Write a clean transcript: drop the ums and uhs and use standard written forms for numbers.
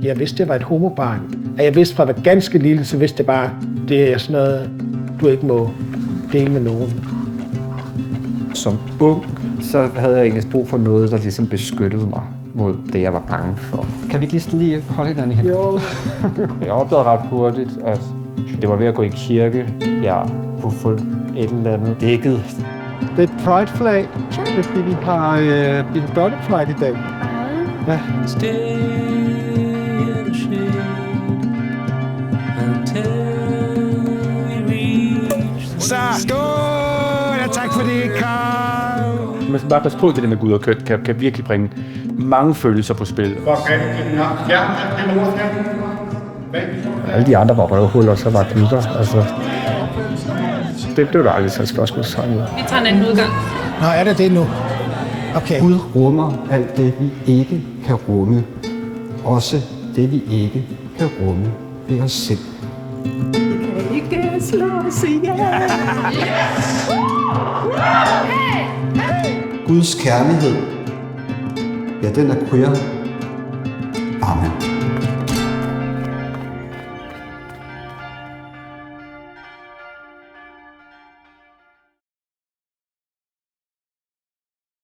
Jeg vidste, det var et homobarn. Og jeg vidste fra, at jeg var ganske lille, så vidste jeg bare, det er sådan noget, du ikke må dele med nogen. Som ung, så havde jeg egentlig brug for noget, der ligesom beskyttede mig mod det, jeg var bange for. Kan vi ikke lige holde hinanden i hænderne? Jo. Jeg opdagede ret hurtigt, at det var ved at gå i kirke. Jeg kunne få et eller andet dækket. Det er et pride-flag, fordi vi har børnepride i dag. Ja. Så skål, og tak for det, Carl. Man skal bare passe på, at det der med Gud og køn kan virkelig bringe mange følelser på spil. Alle de andre var røvhuller, så var knytter. Altså, det blev der aldrig så et spørgsmålstegn ud. Vi tager en anden udgang. Nå, er det nu? Okay. Gud rummer alt det, vi ikke kan rumme. Også det, vi ikke kan rumme ved os selv. Ikke slås ihjel. Guds kærlighed, ja, den er queer. Amen.